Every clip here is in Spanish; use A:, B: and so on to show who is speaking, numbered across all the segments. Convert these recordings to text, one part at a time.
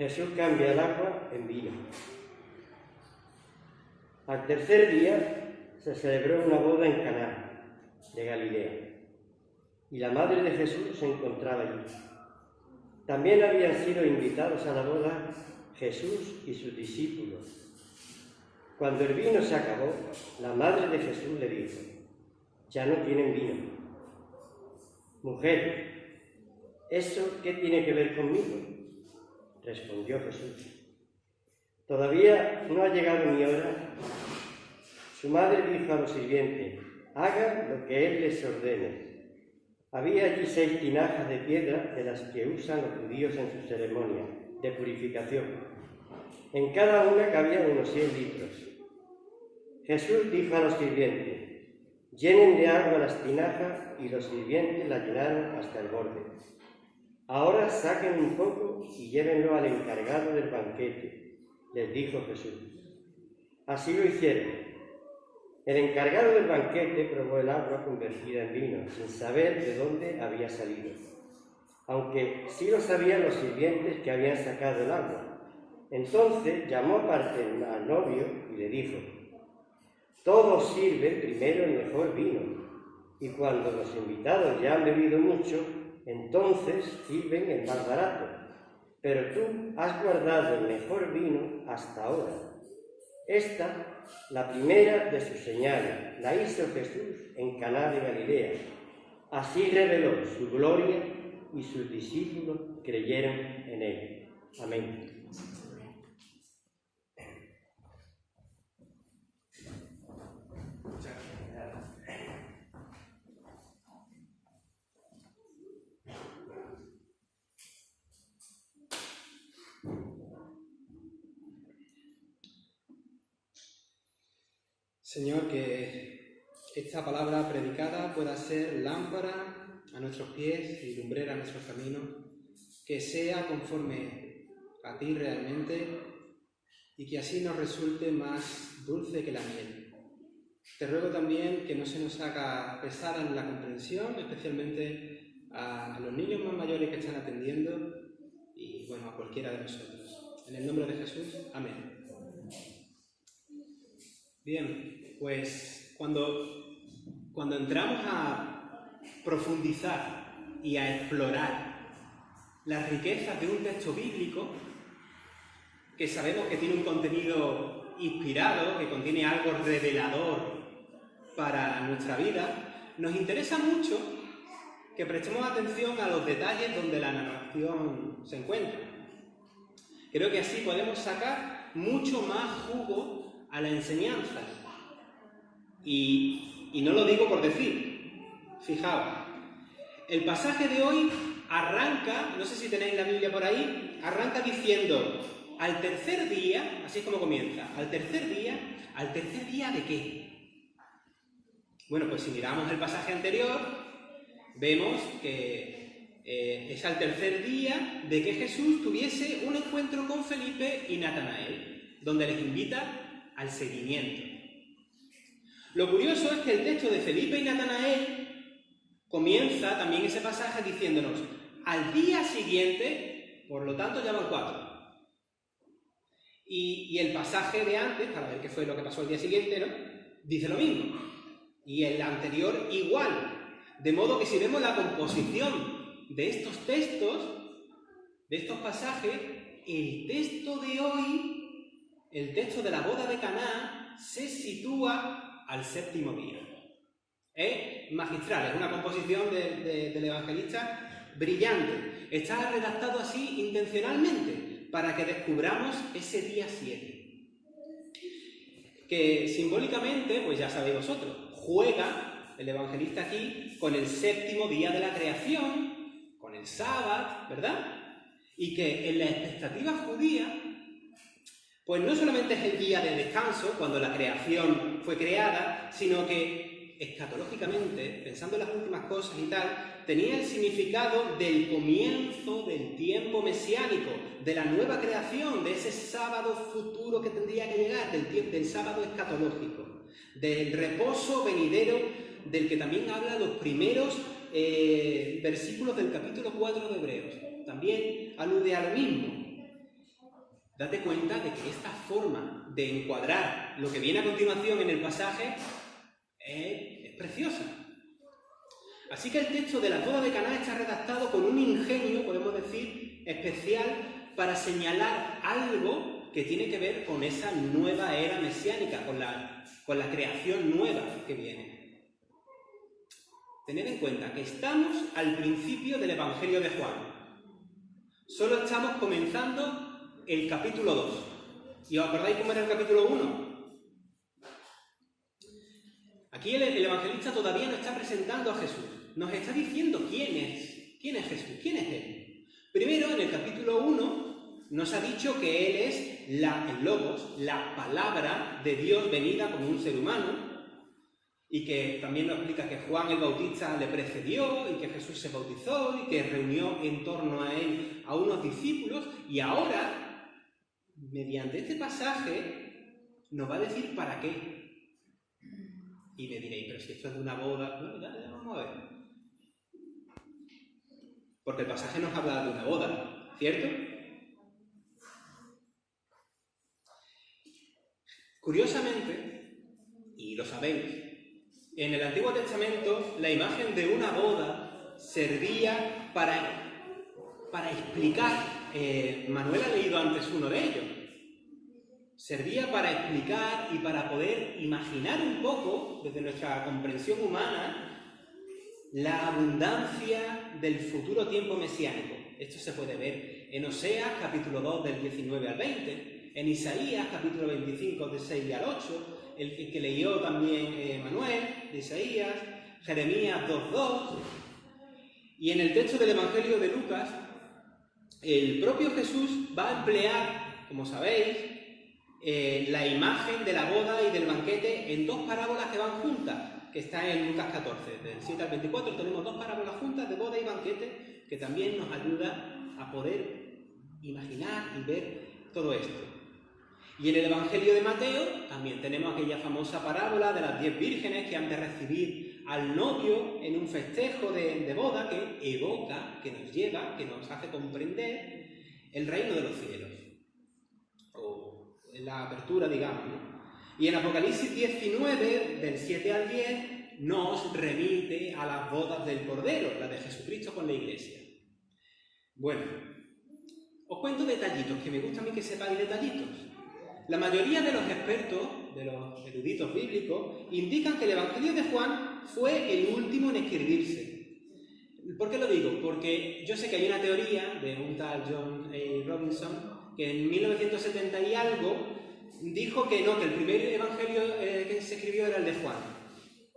A: Jesús cambia el agua en vino. Al tercer día se celebró una boda en Caná de Galilea, y la madre de Jesús se encontraba allí. También habían sido invitados a la boda Jesús y sus discípulos. Cuando el vino se acabó, la madre de Jesús le dijo: «Ya no tienen vino». «Mujer, ¿eso qué tiene que ver conmigo?», respondió Jesús. «Todavía no ha llegado mi hora». Su madre dijo a los sirvientes: «Hagan lo que él les ordene». Había allí 6 tinajas de piedra de las que usan los judíos en su ceremonia de purificación. En cada una cabían unos 100 litros. Jesús dijo a los sirvientes: «Llenen de agua las tinajas», y los sirvientes la llenaron hasta el borde. «Ahora saquen un poco y llévenlo al encargado del banquete», les dijo Jesús. Así lo hicieron. El encargado del banquete probó el agua convertida en vino, sin saber de dónde había salido, aunque sí lo sabían los sirvientes que habían sacado el agua. Entonces llamó aparte al novio y le dijo: «Todos sirven primero el mejor vino, y cuando los invitados ya han bebido mucho, entonces sirven el más barato. Pero tú has guardado el mejor vino hasta ahora». Esta, la primera de sus señales, la hizo Jesús en Caná de Galilea. Así reveló su gloria y sus discípulos creyeron en él. Amén.
B: Señor, que esta palabra predicada pueda ser lámpara a nuestros pies y lumbrera a nuestros caminos, que sea conforme a ti realmente y que así nos resulte más dulce que la miel. Te ruego también que no se nos haga pesada en la comprensión, especialmente a los niños más mayores que están atendiendo y, bueno, a cualquiera de nosotros. En el nombre de Jesús, amén. Bien, pues cuando entramos a profundizar y a explorar las riquezas de un texto bíblico, que sabemos que tiene un contenido inspirado, que contiene algo revelador para nuestra vida, nos interesa mucho que prestemos atención a los detalles donde la narración se encuentra. Creo que así podemos sacar mucho más jugo a la enseñanza. Y no lo digo por decir. Fijaos, el pasaje de hoy arranca, no sé si tenéis la Biblia por ahí, arranca diciendo: al tercer día, así es como comienza, ¿al tercer día de qué? Bueno, pues si miramos el pasaje anterior, vemos que es al tercer día de que Jesús tuviese un encuentro con Felipe y Natanael, donde les invita al seguimiento. Lo curioso es que el texto de Felipe y Natanael comienza también ese pasaje diciéndonos: al día siguiente, por lo tanto ya van 4. Y el pasaje de antes, para ver qué fue lo que pasó al día siguiente, ¿no?, dice lo mismo. Y el anterior igual. De modo que si vemos la composición de estos textos, de estos pasajes, el texto de hoy, el texto de la boda de Caná, se sitúa al séptimo día. Es magistral, es una composición del evangelista brillante. Está redactado así intencionalmente, para que descubramos ese día 7. Que simbólicamente, pues ya sabéis vosotros, juega el evangelista aquí con el séptimo día de la creación, con el sábado, ¿verdad? Y que en la expectativa judía, pues no solamente es el día de descanso, cuando la creación fue creada, sino que escatológicamente, pensando en las últimas cosas y tal, tenía el significado del comienzo del tiempo mesiánico, de la nueva creación, de ese sábado futuro que tendría que llegar, del sábado escatológico, del reposo venidero, del que también hablan los primeros versículos del capítulo 4 de Hebreos. También alude a lo mismo. date cuenta de que esta forma de encuadrar lo que viene a continuación en el pasaje es preciosa. Así que el texto de la boda de Caná está redactado con un ingenio, podemos decir, especial para señalar algo que tiene que ver con esa nueva era mesiánica, con la creación nueva que viene. Tened en cuenta que estamos al principio del Evangelio de Juan. Solo estamos comenzando el capítulo 2. ¿Y os acordáis cómo era el capítulo 1? Aquí el evangelista todavía no está presentando a Jesús. Nos está diciendo quién es Jesús, quién es Él. Primero, en el capítulo 1, nos ha dicho que Él es el Logos, la palabra de Dios venida como un ser humano, y que también nos explica que Juan el Bautista le precedió, y que Jesús se bautizó, y que reunió en torno a Él a unos discípulos, y ahora, mediante este pasaje, nos va a decir para qué. Y me diréis, pero si esto es de una boda... Bueno, ya vamos a ver. Porque el pasaje nos habla de una boda, ¿cierto? Curiosamente, y lo sabéis, en el Antiguo Testamento la imagen de una boda servía para explicar... Manuel ha leído antes uno de ellos. Servía para explicar y para poder imaginar un poco, desde nuestra comprensión humana, la abundancia del futuro tiempo mesiánico. Esto se puede ver en Oseas, capítulo 2, del 19 al 20, en Isaías, capítulo 25, del 6 al 8, el que leyó también Manuel, de Isaías, Jeremías 2.2, y en el texto del Evangelio de Lucas, el propio Jesús va a emplear, como sabéis, la imagen de la boda y del banquete en dos parábolas que van juntas, que está en Lucas 14, del 7 al 24, tenemos dos parábolas juntas de boda y banquete que también nos ayuda a poder imaginar y ver todo esto. Y en el Evangelio de Mateo también tenemos aquella famosa parábola de las 10 vírgenes que han de recibir al novio en un festejo de boda que evoca, que nos lleva, que nos hace comprender el reino de los cielos. La apertura, digamos, ¿no? Y en Apocalipsis 19, del 7 al 10, nos remite a las bodas del Cordero, la de Jesucristo con la Iglesia. Bueno, os cuento detallitos, que me gusta a mí que sepáis detallitos. La mayoría de los expertos, de los eruditos bíblicos, indican que el Evangelio de Juan fue el último en escribirse. ¿Por qué lo digo? Porque yo sé que hay una teoría de un tal John A. Robinson que en 1970 y algo dijo que no, que el primer evangelio que se escribió era el de Juan.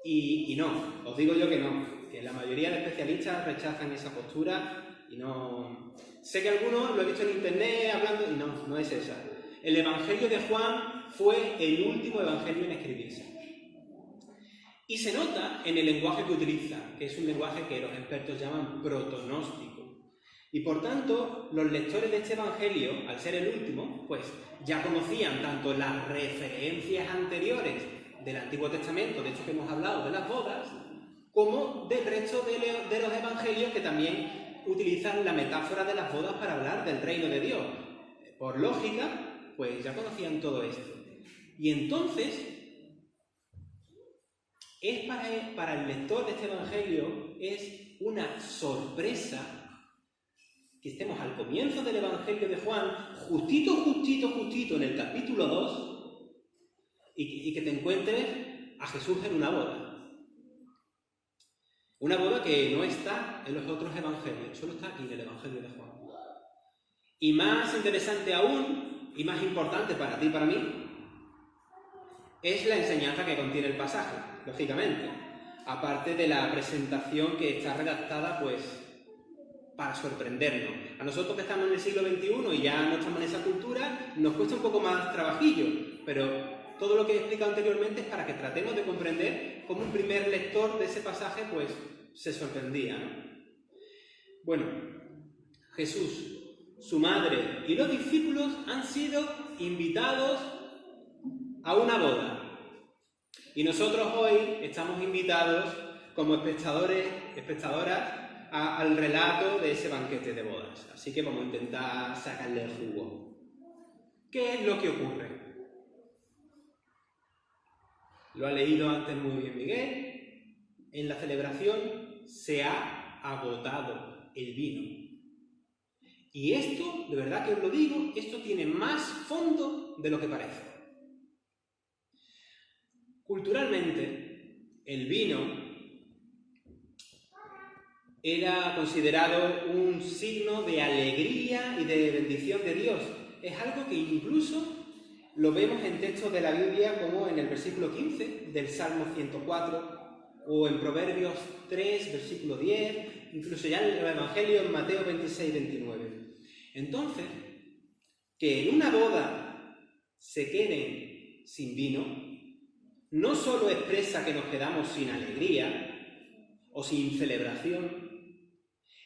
B: Y no, os digo yo que no, que la mayoría de especialistas rechazan esa postura y no... Sé que algunos lo he visto en internet hablando y no es esa. El evangelio de Juan fue el último evangelio en escribirse. Y se nota en el lenguaje que utiliza, que es un lenguaje que los expertos llaman protonóstico. Y por tanto, los lectores de este evangelio, al ser el último, pues ya conocían tanto las referencias anteriores del Antiguo Testamento, de hecho que hemos hablado de las bodas, como del resto de los evangelios que también utilizan la metáfora de las bodas para hablar del reino de Dios. Por lógica, pues ya conocían todo esto. Y entonces, para el lector de este evangelio, es una sorpresa que estemos al comienzo del Evangelio de Juan, justito en el capítulo 2, y que te encuentres a Jesús en una boda. Una boda que no está en los otros evangelios, solo está aquí en el Evangelio de Juan. Y más interesante aún, y más importante para ti y para mí, es la enseñanza que contiene el pasaje, lógicamente. Aparte de la presentación que está redactada, pues, para sorprendernos. A nosotros que estamos en el siglo XXI y ya no estamos en esa cultura, nos cuesta un poco más trabajillo, pero todo lo que he explicado anteriormente es para que tratemos de comprender cómo un primer lector de ese pasaje pues se sorprendía, ¿no? Bueno, Jesús, su madre y los discípulos han sido invitados a una boda. Y nosotros hoy estamos invitados como espectadoras, al relato de ese banquete de bodas. Así que vamos a intentar sacarle el jugo. ¿qué es lo que ocurre? Lo ha leído antes muy bien Miguel. En la celebración se ha agotado el vino. Y esto, de verdad que os lo digo, esto tiene más fondo de lo que parece. Culturalmente, el vino era considerado un signo de alegría y de bendición de Dios. Es algo que incluso lo vemos en textos de la Biblia como en el versículo 15 del Salmo 104 o en Proverbios 3, versículo 10, incluso ya en el Evangelio en Mateo 26, 29. Entonces, que en una boda se queden sin vino, no solo expresa que nos quedamos sin alegría o sin celebración,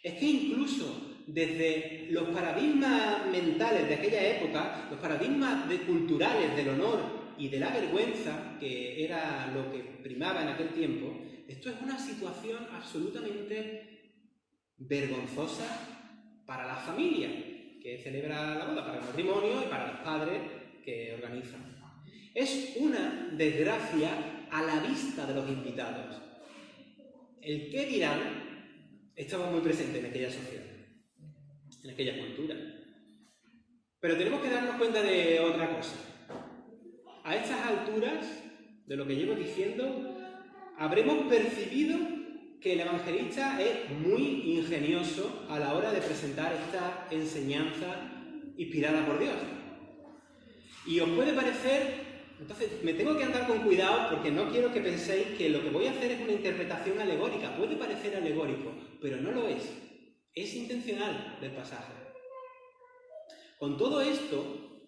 B: es que incluso desde los paradigmas mentales de aquella época, los paradigmas culturales del honor y de la vergüenza, que era lo que primaba en aquel tiempo, esto es una situación absolutamente vergonzosa para la familia que celebra la boda, para el matrimonio y para los padres que organizan. Es una desgracia a la vista de los invitados. El qué dirán estaba muy presente en aquella sociedad, en aquella cultura. Pero tenemos que darnos cuenta de otra cosa. A estas alturas de lo que llevo diciendo, habremos percibido que el evangelista es muy ingenioso a la hora de presentar esta enseñanza inspirada por Dios. Y os puede parecer... Entonces, me tengo que andar con cuidado porque no quiero que penséis que lo que voy a hacer es una interpretación alegórica. Puede parecer alegórico, pero no lo es. Es intencional del pasaje. Con todo esto,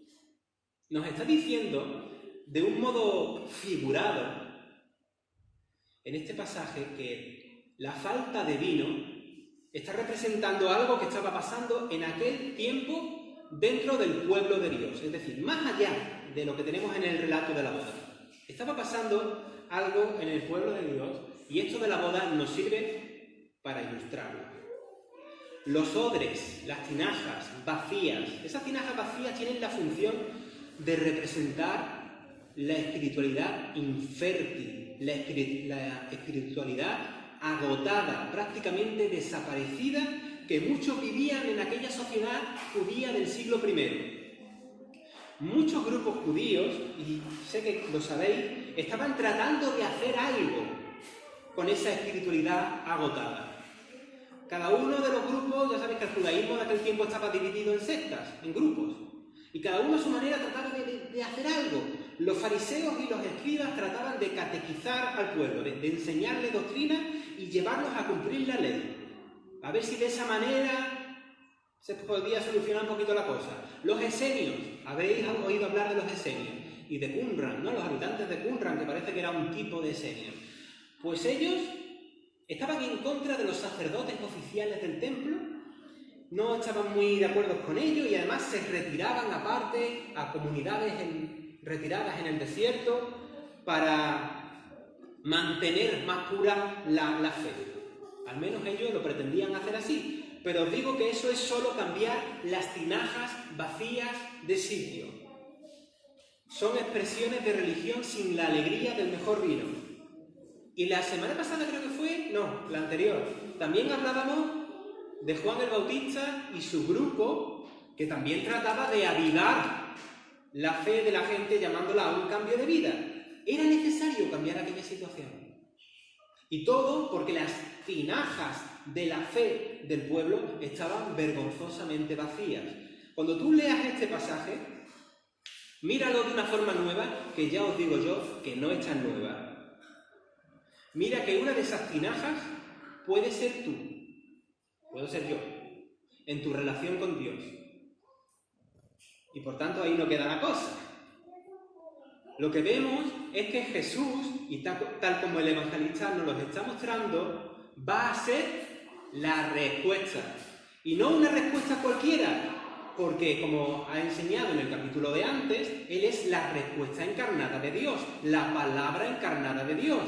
B: nos está diciendo de un modo figurado en este pasaje que la falta de vino está representando algo que estaba pasando en aquel tiempo dentro del pueblo de Dios. Es decir, más allá de lo que tenemos en el relato de la boda. Estaba pasando algo en el pueblo de Dios y esto de la boda nos sirve para ilustrarlo. Los odres, las tinajas vacías, esas tinajas vacías tienen la función de representar la espiritualidad infértil, la espiritualidad agotada, prácticamente desaparecida, que muchos vivían en aquella sociedad judía del siglo I. Muchos grupos judíos, y sé que lo sabéis, estaban tratando de hacer algo con esa espiritualidad agotada. Cada uno de los grupos, ya sabéis que el judaísmo de aquel tiempo estaba dividido en sectas, en grupos, y cada uno a su manera trataba de hacer algo. Los fariseos y los escribas trataban de catequizar al pueblo, de enseñarle doctrina y llevarlos a cumplir la ley. A ver si de esa manera se podía solucionar un poquito la cosa. Los esenios, habréis oído hablar de los esenios y de Qumran, ¿no? Los habitantes de Qumran, que parece que era un tipo de esenio. Pues ellos estaban en contra de los sacerdotes oficiales del templo, no estaban muy de acuerdo con ellos y además se retiraban aparte a comunidades retiradas en el desierto para mantener más pura la fe. Al menos ellos lo pretendían hacer así. Pero os digo que eso es solo cambiar las tinajas vacías de sitio. Son expresiones de religión sin la alegría del mejor vino. Y la semana pasada creo que fue, no, la anterior, también hablábamos de Juan el Bautista y su grupo, que también trataba de avivar la fe de la gente llamándola a un cambio de vida. Era necesario cambiar aquella situación. Y todo porque las tinajas de la fe del pueblo estaban vergonzosamente vacías. Cuando tú leas este pasaje, míralo de una forma nueva, que ya os digo yo que no es tan nueva. Mira que una de esas tinajas puede ser tú, puedo ser yo, en tu relación con Dios. Y por tanto ahí no queda la cosa. Lo que vemos es que Jesús, y tal como el evangelista nos lo está mostrando, va a ser la respuesta. Y no una respuesta cualquiera, porque como ha enseñado en el capítulo de antes, Él es la respuesta encarnada de Dios, la palabra encarnada de Dios.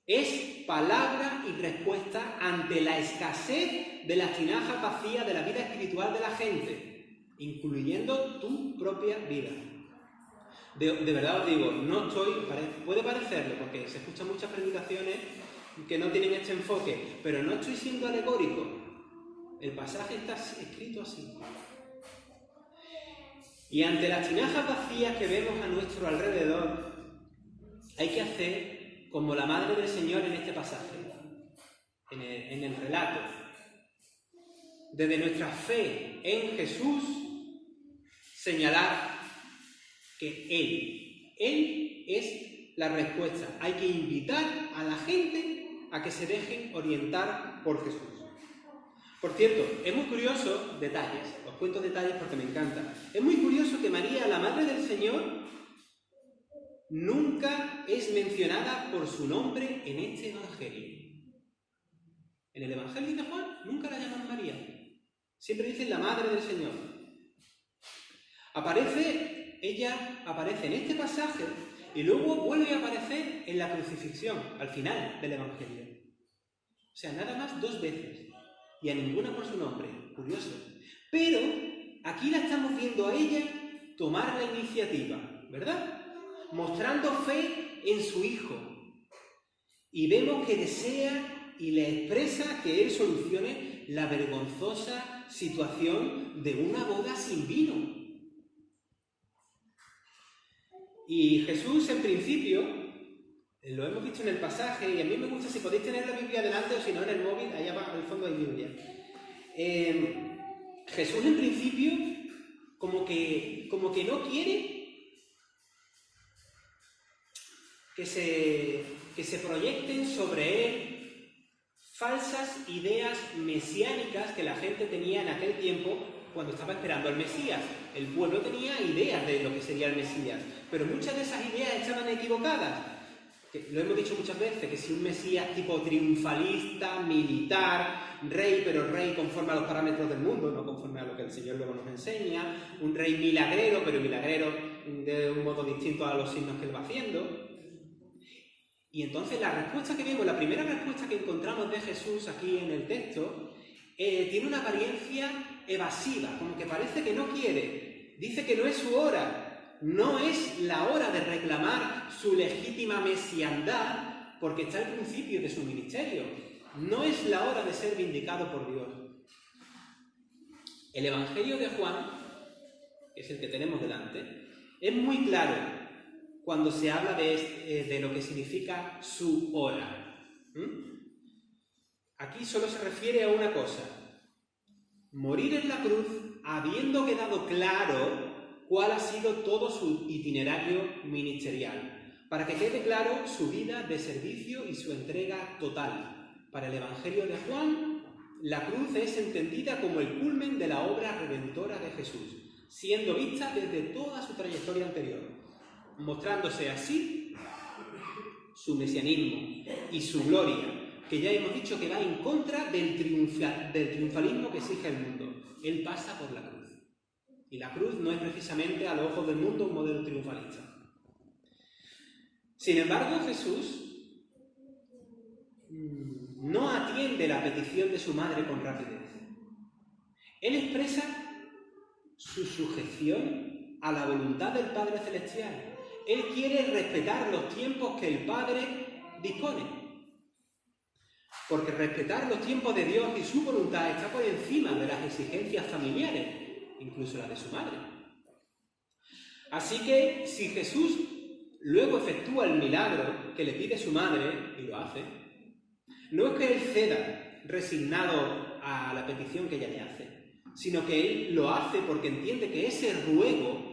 B: Es palabra y respuesta ante la escasez de las tinajas vacías de la vida espiritual de la gente. incluyendo tu propia vida. De verdad os digo, puede parecerlo, porque se escuchan muchas predicaciones que no tienen este enfoque, pero no estoy siendo alegórico. El pasaje está escrito así. Y ante las tinajas vacías que vemos a nuestro alrededor, hay que hacer como la Madre del Señor en este pasaje, en el relato. Desde nuestra fe en Jesús, señalar que Él es la respuesta. Hay que invitar a la gente a que se dejen orientar por Jesús. Por cierto, es muy curioso, detalles, os cuento detalles porque me encanta. Es muy curioso que María, la Madre del Señor, nunca es mencionada por su nombre en este Evangelio. En el Evangelio de Juan nunca la llaman María. Siempre dicen la Madre del Señor. Ella aparece en este pasaje y luego vuelve a aparecer en la crucifixión, al final del Evangelio. O sea, nada más 2 veces. Y a ninguna por su nombre. Curioso. Pero aquí la estamos viendo a ella tomar la iniciativa, ¿verdad? Mostrando fe en su Hijo. Y vemos que desea y le expresa que Él solucione la vergonzosa situación de una boda sin vino. Y Jesús, en principio, lo hemos visto en el pasaje, y a mí me gusta, si podéis tener la Biblia delante o si no en el móvil, allá abajo al fondo hay Biblia. Jesús, en principio, como que no quiere que se proyecten sobre Él falsas ideas mesiánicas que la gente tenía en aquel tiempo cuando estaba esperando al Mesías. El pueblo tenía ideas de lo que sería el Mesías, pero muchas de esas ideas estaban equivocadas. Lo hemos dicho muchas veces, que si un Mesías tipo triunfalista, militar, rey, pero rey conforme a los parámetros del mundo, no conforme a lo que el Señor luego nos enseña, un rey milagrero, pero milagrero de un modo distinto a los signos que Él va haciendo. Y entonces la respuesta que vemos, la primera respuesta que encontramos de Jesús aquí en el texto, tiene una apariencia evasiva, como que parece que no quiere, dice que no es su hora. No es la hora de reclamar su legítima mesiandad porque está al principio de su ministerio. No es la hora de ser vindicado por Dios. El Evangelio de Juan, que es el que tenemos delante, es muy claro cuando se habla de lo que significa su hora. Aquí solo se refiere a una cosa: morir en la cruz habiendo quedado claro cuál ha sido todo su itinerario ministerial, para que quede claro su vida de servicio y su entrega total. Para el Evangelio de Juan, la cruz es entendida como el culmen de la obra redentora de Jesús, siendo vista desde toda su trayectoria anterior, mostrándose así su mesianismo y su gloria, que ya hemos dicho que va en contra del triunfalismo que exige el mundo. Él pasa por la cruz. Y la cruz no es precisamente, a los ojos del mundo, un modelo triunfalista. Sin embargo, Jesús no atiende la petición de su madre con rapidez. Él expresa su sujeción a la voluntad del Padre Celestial. Él quiere respetar los tiempos que el Padre dispone. Porque respetar los tiempos de Dios y su voluntad está por encima de las exigencias familiares, incluso la de su madre. Así que, si Jesús luego efectúa el milagro que le pide su madre, y lo hace, no es que Él ceda resignado a la petición que ella le hace, sino que Él lo hace porque entiende que ese ruego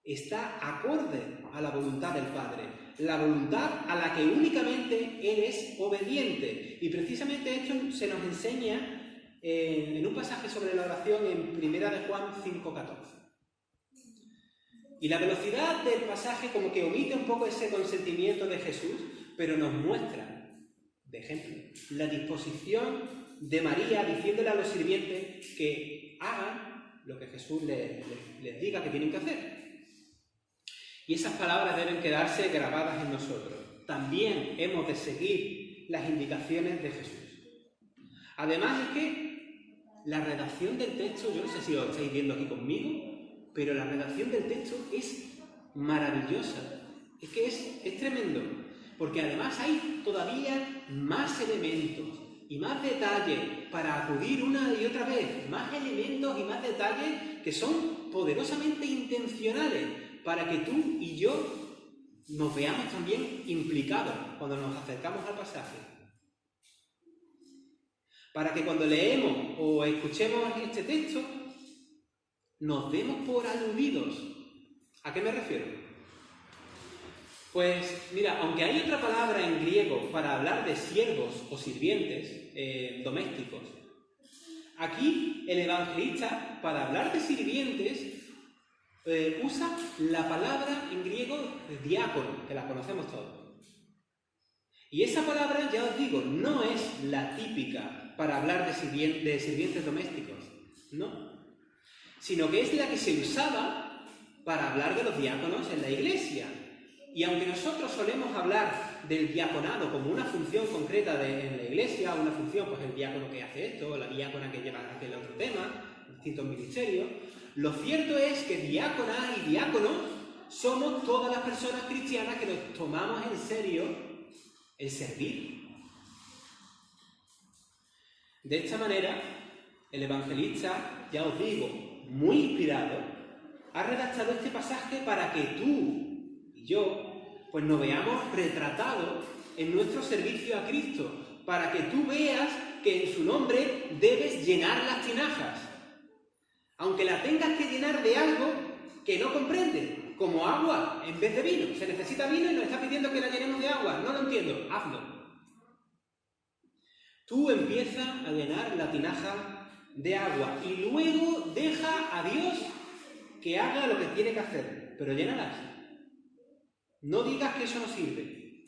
B: está acorde a la voluntad del Padre, la voluntad a la que únicamente Él es obediente. Y precisamente esto se nos enseña en un pasaje sobre la oración en 1 de Juan 5:14. Y la velocidad del pasaje como que omite un poco ese consentimiento de Jesús, pero nos muestra, de ejemplo, la disposición de María diciéndole a los sirvientes que hagan lo que Jesús les diga que tienen que hacer. Y esas palabras deben quedarse grabadas en nosotros. También hemos de seguir las indicaciones de Jesús. Además es que La redacción del texto, yo no sé si lo estáis viendo aquí conmigo, pero la redacción del texto es maravillosa. Es que es tremendo, porque además hay todavía más elementos y más detalles para acudir una y otra vez, más elementos y más detalles que son poderosamente intencionales para que tú y yo nos veamos también implicados cuando nos acercamos al pasaje. Para que cuando leemos o escuchemos este texto nos demos por aludidos. ¿A qué me refiero? Pues mira, aunque hay otra palabra en griego para hablar de siervos o sirvientes domésticos, aquí el evangelista, para hablar de sirvientes, usa la palabra en griego diácono, que la conocemos todos. Y esa palabra, ya os digo, no es la típica para hablar de sirvientes domésticos, no, sino que es la que se usaba para hablar de los diáconos en la iglesia. Y aunque nosotros solemos hablar del diaconado como una función concreta en la iglesia, una función, pues el diácono que hace esto, la diácona que lleva aquel otro tema, distintos ministerios, lo cierto es que diácona y diácono somos todas las personas cristianas que nos tomamos en serio el servir. De esta manera, el evangelista, ya os digo, muy inspirado, ha redactado este pasaje para que tú y yo, pues nos veamos retratados en nuestro servicio a Cristo, para que tú veas que en su nombre debes llenar las tinajas, aunque la tengas que llenar de algo que no comprendes, como agua en vez de vino. Se necesita vino y nos está pidiendo que la llenemos de agua. No lo entiendo, hazlo. Tú empiezas a llenar la tinaja de agua y luego deja a Dios que haga lo que tiene que hacer, pero llénalas. No digas que eso no sirve.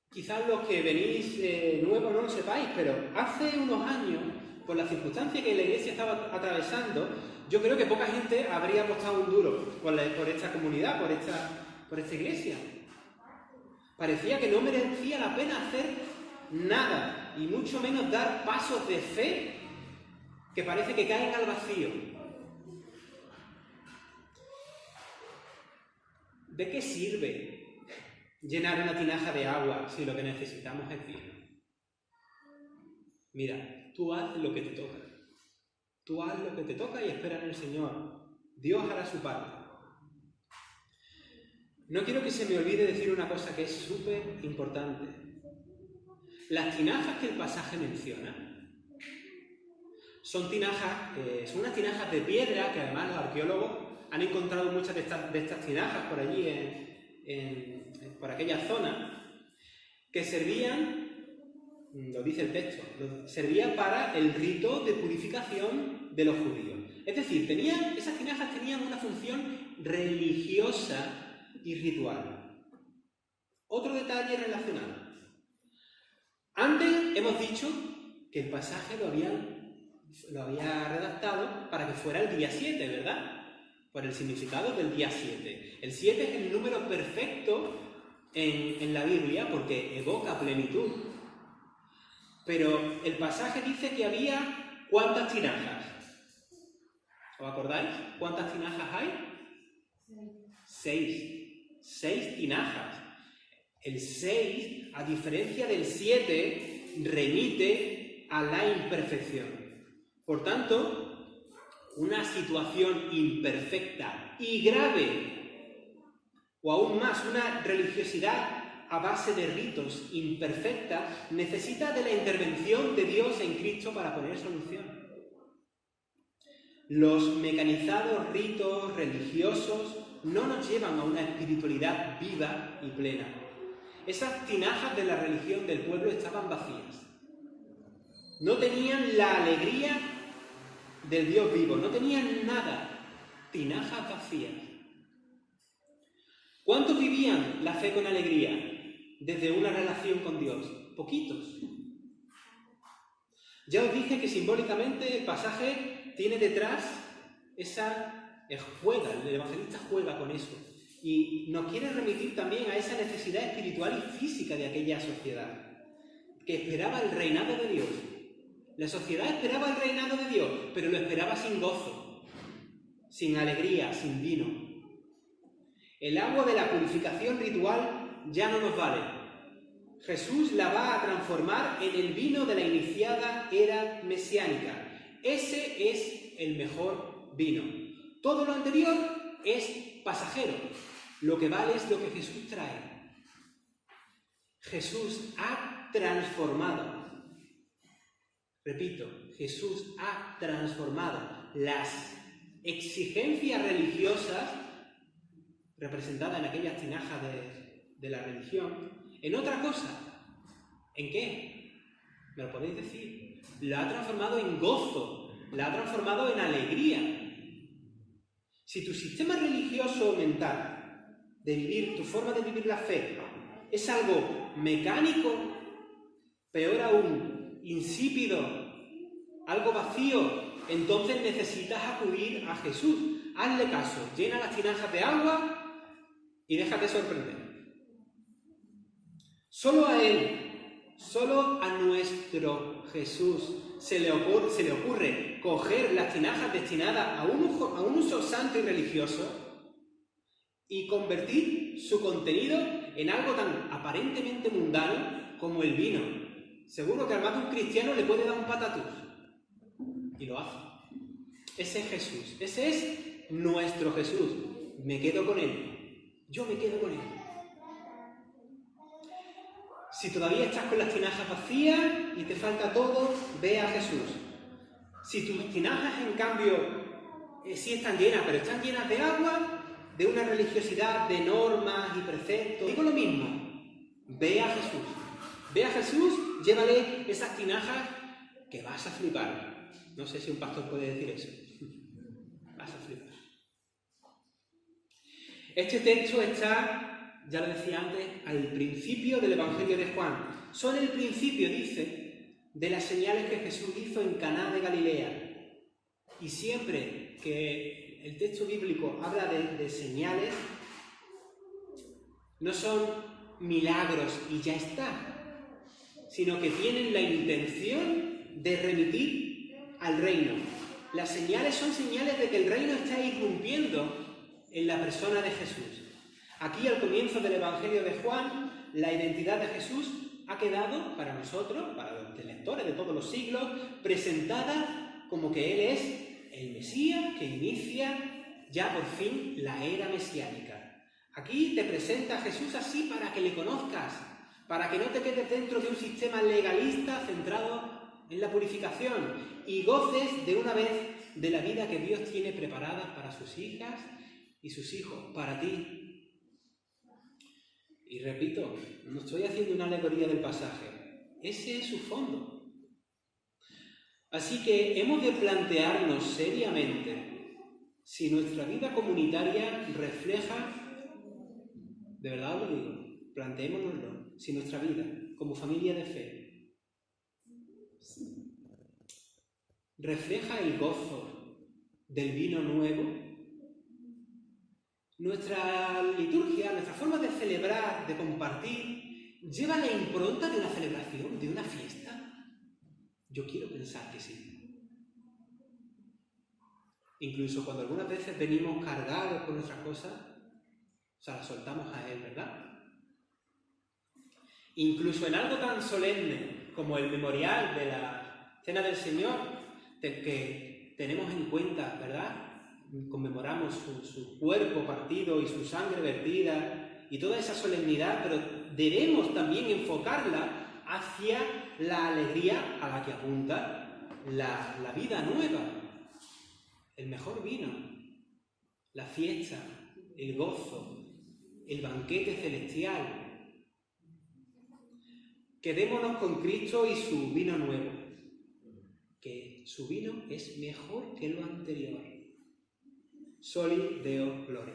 B: Quizás los que venís nuevos no lo sepáis, pero hace unos años, por las circunstancias que la iglesia estaba atravesando, yo creo que poca gente habría apostado un duro por esta comunidad, por esta iglesia. Parecía que no merecía la pena hacer nada, y mucho menos dar pasos de fe que parece que caen al vacío. ¿De qué sirve llenar una tinaja de agua si lo que necesitamos es vino? Mira, tú haz lo que te toca. Tú haz lo que te toca y espera en el Señor. Dios hará su parte. No quiero que se me olvide decir una cosa que es súper importante. Las tinajas que el pasaje menciona son unas tinajas de piedra que además los arqueólogos han encontrado muchas de estas tinajas por allí, por aquella zona, que servían, lo dice el texto, servían para el rito de purificación de los judíos. Es decir, esas tinajas tenían una función religiosa y ritual. Otro detalle relacionado. Antes hemos dicho que el pasaje lo había redactado para que fuera el día 7, ¿verdad? Por el significado del día 7. El 7 es el número perfecto en la Biblia porque evoca plenitud. Pero el pasaje dice que había ¿cuántas tinajas? ¿Os acordáis? ¿Cuántas tinajas hay? 6. 6 tinajas. El 6, a diferencia del 7, remite a la imperfección. Por tanto, una situación imperfecta y grave, o aún más, una religiosidad a base de ritos imperfecta, necesita de la intervención de Dios en Cristo para poner solución. Los mecanizados ritos religiosos no nos llevan a una espiritualidad viva y plena. Esas tinajas de la religión del pueblo estaban vacías. No tenían la alegría del Dios vivo, no tenían nada. Tinajas vacías. ¿Cuántos vivían la fe con alegría desde una relación con Dios? Poquitos. Ya os dije que simbólicamente el pasaje tiene detrás el evangelista juega con eso y nos quiere remitir también a esa necesidad espiritual y física de aquella sociedad, que esperaba el reinado de Dios. La sociedad esperaba el reinado de Dios, pero lo esperaba sin gozo, sin alegría, sin vino. El agua de la purificación ritual ya no nos vale. Jesús la va a transformar en el vino de la iniciada era mesiánica. Ese es el mejor vino. Todo lo anterior es pasajero. Lo que vale es lo que Jesús trae. Jesús ha transformado. Repito, Jesús ha transformado las exigencias religiosas representadas en aquellas tinajas de la religión en otra cosa. ¿En qué? ¿Me lo podéis decir? La ha transformado en gozo, la ha transformado en alegría. Si tu sistema religioso mental de vivir, tu forma de vivir la fe, es algo mecánico, peor aún, insípido, algo vacío, entonces necesitas acudir a Jesús. Hazle caso, llena las tinajas de agua y déjate sorprender. Solo a Él, solo a nuestro Jesús se le ocurre coger las tinajas destinadas a un uso santo y religioso y convertir su contenido en algo tan aparentemente mundano como el vino. Seguro que al más de un cristiano le puede dar un patatús. Y lo hace. Ese es Jesús. Ese es nuestro Jesús. Me quedo con Él. Yo me quedo con Él. Si todavía estás con las tinajas vacías y te falta todo, ve a Jesús. Si tus tinajas, en cambio, sí están llenas, pero están llenas de agua, de una religiosidad, de normas y preceptos, digo lo mismo. Ve a Jesús. Ve a Jesús, llévale esas tinajas que vas a flipar. No sé si un pastor puede decir eso. Vas a flipar. Este texto está, ya lo decía antes, al principio del Evangelio de Juan. Son el principio, dice, de las señales que Jesús hizo en Caná de Galilea. Y siempre que el texto bíblico habla de señales, no son milagros y ya está, sino que tienen la intención de remitir al reino. Las señales son señales de que el reino está irrumpiendo en la persona de Jesús. Aquí, al comienzo del Evangelio de Juan, la identidad de Jesús ha quedado para nosotros, para los lectores de todos los siglos, presentada como que Él es el Mesías que inicia ya por fin la era mesiánica. Aquí te presenta a Jesús así para que le conozcas, para que no te quedes dentro de un sistema legalista centrado en la purificación y goces de una vez de la vida que Dios tiene preparada para sus hijas y sus hijos, para ti. Y repito, no estoy haciendo una alegoría del pasaje, ese es su fondo. Así que hemos de plantearnos seriamente si nuestra vida comunitaria refleja, de verdad os lo digo, planteémonoslo, si nuestra vida como familia de fe refleja el gozo del vino nuevo. Nuestra liturgia, nuestra forma de celebrar, de compartir, lleva la impronta de una celebración, de una fiesta. Yo quiero pensar que sí. Incluso cuando algunas veces venimos cargados con nuestras cosas, o sea, las soltamos a Él, ¿verdad? Incluso en algo tan solemne como el memorial de la Cena del Señor, que tenemos en cuenta, ¿verdad? Conmemoramos su cuerpo partido y su sangre vertida y toda esa solemnidad, pero debemos también enfocarla hacia la alegría a la que apunta la vida nueva, el mejor vino, la fiesta, el gozo, el banquete celestial. Quedémonos con Cristo y su vino nuevo, que su vino es mejor que lo anterior. Soli Deo Gloria.